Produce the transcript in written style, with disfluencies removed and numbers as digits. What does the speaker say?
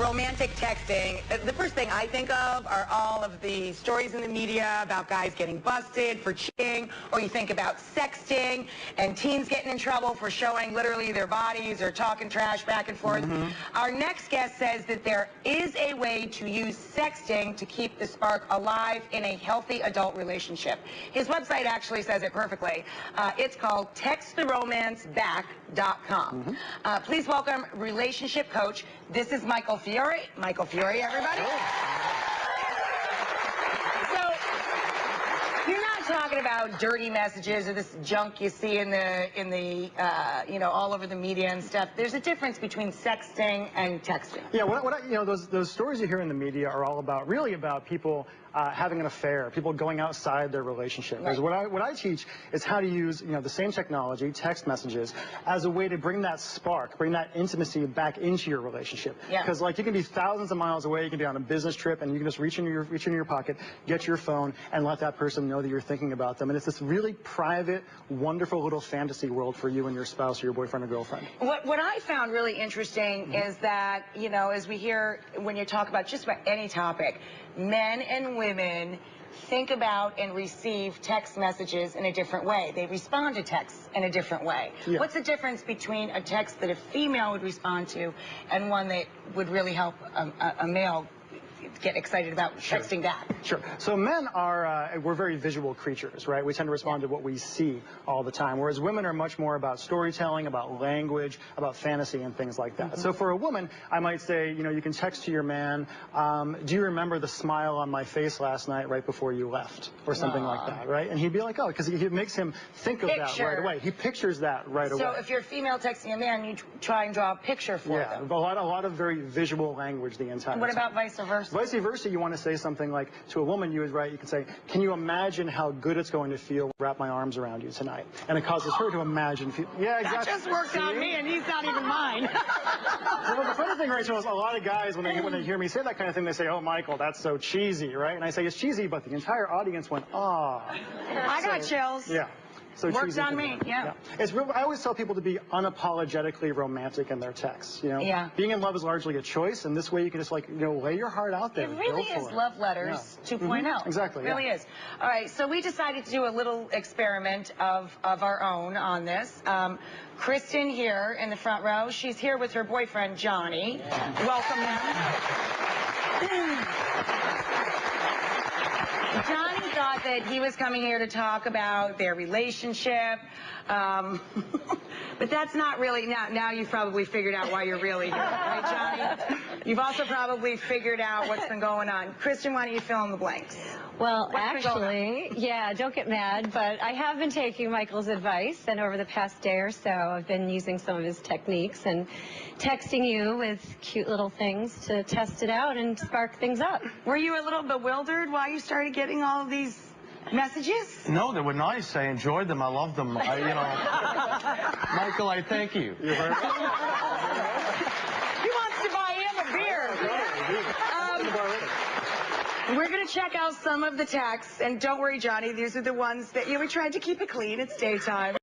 romantic texting, the first thing I think of are all of the stories in the media about guys getting busted for cheating, or you think about sexting and teens getting in trouble for showing literally their bodies or talking trash back and forth. Our next guest says that there is a way to use sexting to keep the spark alive in a healthy adult relationship. His website actually says it perfectly. It's called texttherromanceback.com. Please welcome relationship coach. This is Michael Fiore. Michael Fiore, everybody. So, you're not talking about dirty messages or this junk you see in the all over the media and stuff. There's a difference between sexting and texting. Yeah, those stories you hear in the media are all about, really about people having an affair, people going outside their relationship. Right. What I teach is how to use, the same technology, text messages, as a way to bring that spark, bring that intimacy back into your relationship. Because you can be thousands of miles away, you can be on a business trip, and you can just reach in your pocket, get your phone, and let that person know that you're thinking about them. And it's this really private, wonderful little fantasy world for you and your spouse or your boyfriend or girlfriend. What I found really interesting is that, as we hear when you talk about just about any topic, men and women think about and receive text messages in a different way. They respond to texts in a different way. Yeah. What's the difference between a text that a female would respond to and one that would really help a male get excited about texting back? Sure. So men we're very visual creatures, right? We tend to respond to what we see all the time, whereas women are much more about storytelling, about language, about fantasy and things like that. So for a woman, I might say, you can text to your man, do you remember the smile on my face last night right before you left? Or something like that, right? And he'd be like, oh, because it makes him think of that right away. He pictures that right away. So if you're a female texting a man, you try and draw a picture for them. Yeah, a lot of very visual language the entire time. What about vice versa? Vice versa, you want to say something like, to a woman, you can say, can you imagine how good it's going to feel to wrap my arms around you tonight? And it causes her to imagine. Yeah, exactly. That just worked on me, and he's not even mine. Well, the funny thing, Rachel, is a lot of guys, when they hear me say that kind of thing, they say, oh, Michael, that's so cheesy, right? And I say, it's cheesy, but the entire audience went, ah. I got chills. Yeah. So works on me, yeah. It's real. I always tell people to be unapologetically romantic in their texts. Being in love is largely a choice, and this way you can just lay your heart out there. It really is love letters 2.0. Exactly. It really is. All right, so we decided to do a little experiment of our own on this. Kristen here in the front row. She's here with her boyfriend Johnny. Welcome them. Johnny thought that he was coming here to talk about their relationship, but that's not really, now you've probably figured out why you're really here, right, Johnny? You've also probably figured out what's been going on. Kristen, why don't you fill in the blanks? Well, actually, don't get mad, but I have been taking Michael's advice, and over the past day or so, I've been using some of his techniques and texting you with cute little things to test it out and spark things up. Were you a little bewildered while you started getting all of these messages? No, they were nice. I enjoyed them. I loved them. Michael, I thank you. He wants to buy him a beer. We're going to check out some of the texts, and don't worry, Johnny, these are the ones that we tried to keep it clean. It's daytime.